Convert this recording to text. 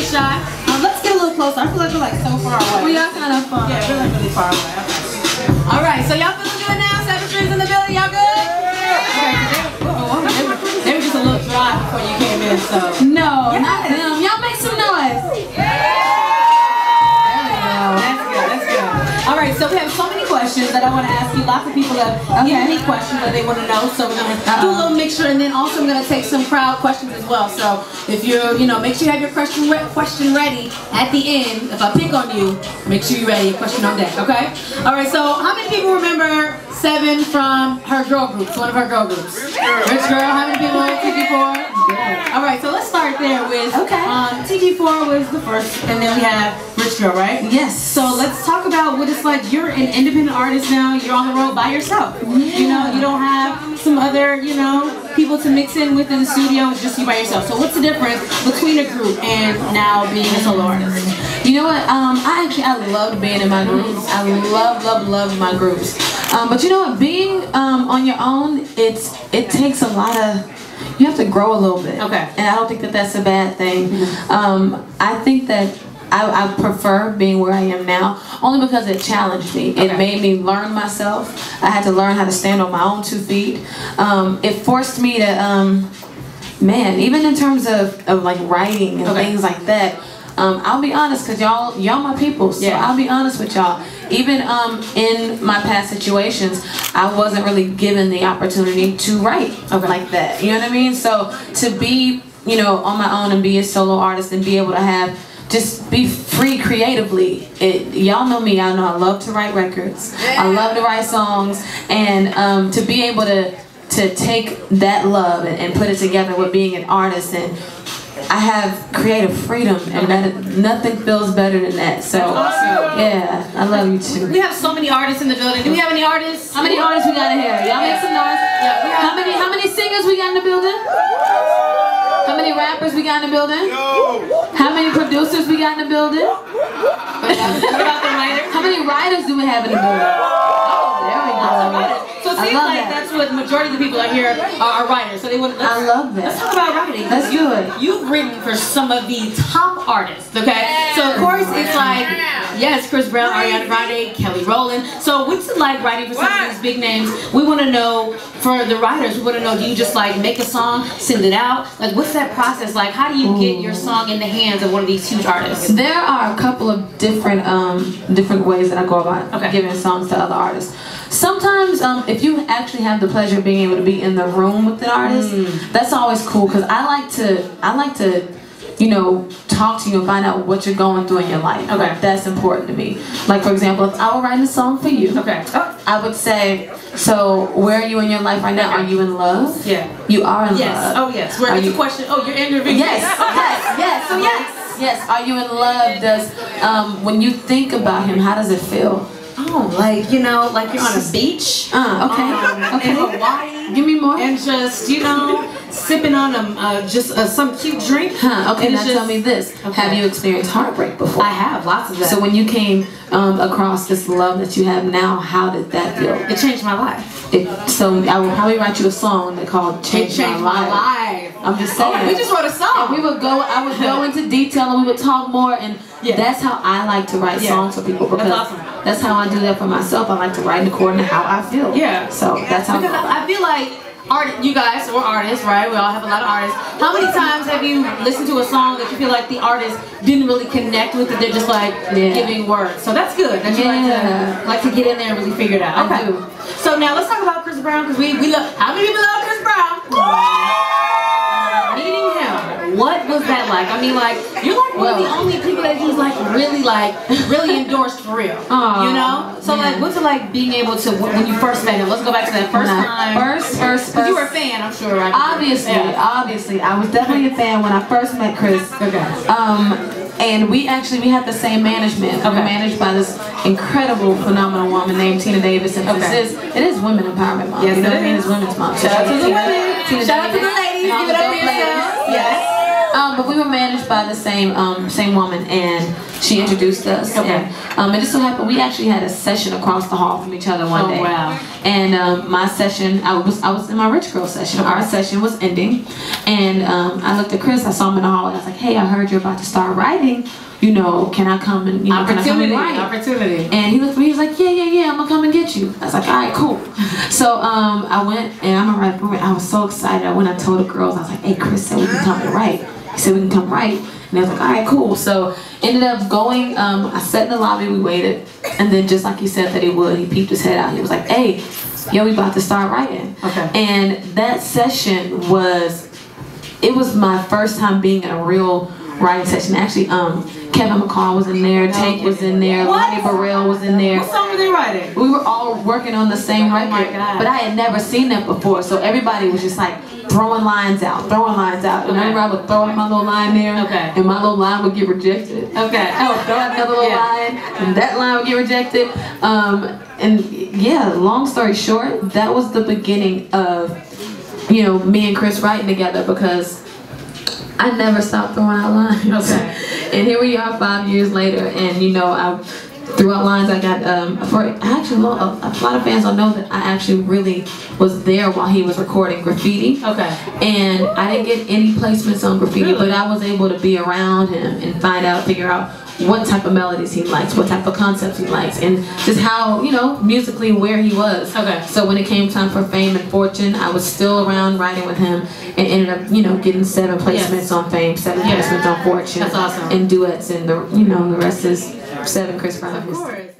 shy. Let's get a little closer. I feel like we're like so far away. We are kind of far. Yeah, we're like really far away. Okay. All right, so y'all feeling good now? Sevyn Street's in the building. Y'all good? They were just a little dry before you came in, so. No, not them. Y'all make some noise. All right, so we have so many questions that I want to ask you. Lots of people have given me questions that they want to know, so we're going to do a little mixture, and then also I'm going to take some crowd questions as well. So if you're, make sure you have your question ready at the end. If I pick on you, make sure you're ready. Question on deck, okay? All right, so how many people remember Sevyn from her girl groups, one of her girl groups? Rich Girl, how many people? TG4? All right, so let's start there with TG4 was the first, and then we have Rich Girl, right? Yes. So let's talk about what it's like. You're an independent artist now. You're on the road by yourself. Yeah. You don't have some other, people to mix in with in the studio. It's just you by yourself. So what's the difference between a group and now being a solo artist? You know what? I loved being in my groups. I love my groups. But you know what? Being on your own, it takes a lot of. You have to grow a little bit. Okay. And I don't think that that's a bad thing. I think that I prefer being where I am now only because it challenged me. It made me learn myself. I had to learn how to stand on my own 2 feet. It forced me to, even in terms of like writing and things like that, I'll be honest, because y'all my people, so I'll be honest with y'all. Even in my past situations, I wasn't really given the opportunity to write like that. You know what I mean? So to be, on my own and be a solo artist and be able to just be free creatively. Y'all know me. I know I love to write records. I love to write songs, and to be able to take that love and put it together with being an artist, and I have creative freedom, and nothing feels better than that. So yeah, I love you too. We have so many artists in the building. Do we have any artists? How many artists we got in here? Y'all make some noise. Yeah, how many singers we got in the building? How many rappers we got in the building? How many producers we got in the building? What about the writers? How many writers do we have in the building? Oh, there we go. So it seems like that's what the majority of the people out here are writers. So they want. I love that. Let's talk about writing. Let's do it. You've written for some of the top artists, okay? So of course it's like, yes, Chris Brown, Ariana Grande, Kelly Rowland. So what's it like writing for some of these big names? We want to know, for the writers, we want to know, do you just like make a song, send it out? Like what's that process like? How do you get your song in the hands of one of these huge artists? There are a couple of different ways that I go about giving songs to other artists. Sometimes, if you actually have the pleasure of being able to be in the room with an artist, that's always cool, because I like to talk to you and find out what you're going through in your life. Like, that's important to me. Like, for example, if I were writing a song for you, I would say, so where are you in your life right now? Are you in love? Yeah. You are in love. Oh, yes. Where is the question? Oh, you're interviewing. Yes. So yes. Are you in love? Does when you think about him, how does it feel? Oh, like you're on a beach. In Hawaii. Give me more. And just sipping on some cute drink. Okay, now tell me this. Have you experienced heartbreak before? I have, lots of that. So when you came across this love that you have now, how did that feel? It changed my life. So I will probably write you a song called "Change My Life." I'm just saying. We just wrote a song. And I would go into detail, and we would talk more, and that's how I like to write songs for people, because that's how I do that for myself. I like to write according to how I feel. Yeah. So that's how. Because I feel like you guys, we're artists, right? We all have a lot of artists. How many times have you listened to a song that you feel like the artist didn't really connect with it? They're just like giving words. So that's good. That you like to get in there and really figure it out. I do. So now let's talk about Chris Brown, because we love. How many people love Chris Brown? Meeting him, what was that like? I mean, like, you're like one of the only people that he's really endorsed for real. So like, what's it like being able to, when you first met him? Let's go back to that first time. First. You were a fan, I'm sure, right? Obviously, I was definitely a fan when I first met Chris. And we had the same management. We were managed by this incredible, phenomenal woman named Tina Davis. And it is Women Empowerment Month. Yes, you know what I mean? It's Women's Month. Shout out to the women. Shout out to the ladies. Give it up for yourselves. Yes. But we were managed by the same woman, and she introduced us. Okay. And it just so happened we actually had a session across the hall from each other one day. Wow. And my session, I was in my rich girl session. Our session was ending, and I looked at Chris. I saw him in the hall, and I was like, "Hey, I heard you're about to start writing. You know, can I come and can I come and write?" Opportunity. And he looked at me. He was like, "Yeah, I'm gonna come and get you." I was like, "All right, cool." So I went, and I'm a writer. I was so excited. I went. I told the girls. I was like, "Hey, Chris said we can come and write. He said we can come write." And I was like, "All right, cool." So ended up going. I sat in the lobby. We waited, and then just like he said that he would, he peeped his head out. He was like, "Hey, yo, we about to start writing." Okay. And that session was my first time being in a real writing session. Actually, Kevin McCall was in there, Tank was in there, Lonnie Burrell was in there. What song were they writing? We were all working on the same record, my God. but I had never seen that before, so everybody was just like throwing lines out. And whenever I would throw out my little line there, and my little line would get rejected. Okay. I would throw out another little line, and that line would get rejected. And yeah, long story short, that was the beginning of, you know, me and Chris writing together, because I never stopped throwing out lines. Okay. And here we are 5 years later, and you know, I threw out lines. I got actually a lot of fans don't know that I actually really was there while he was recording Graffiti. Okay. And I didn't get any placements on Graffiti, but I was able to be around him and figure out what type of melodies he likes, what type of concepts he likes, and just how, you know, musically where he was. Okay. So when it came time for Fame and Fortune, I was still around writing with him, and ended up, you know, getting 7 placements on Fame, 7 placements on Fortune. That's awesome. And duets, and the rest is 7 Chris Brown. Of course.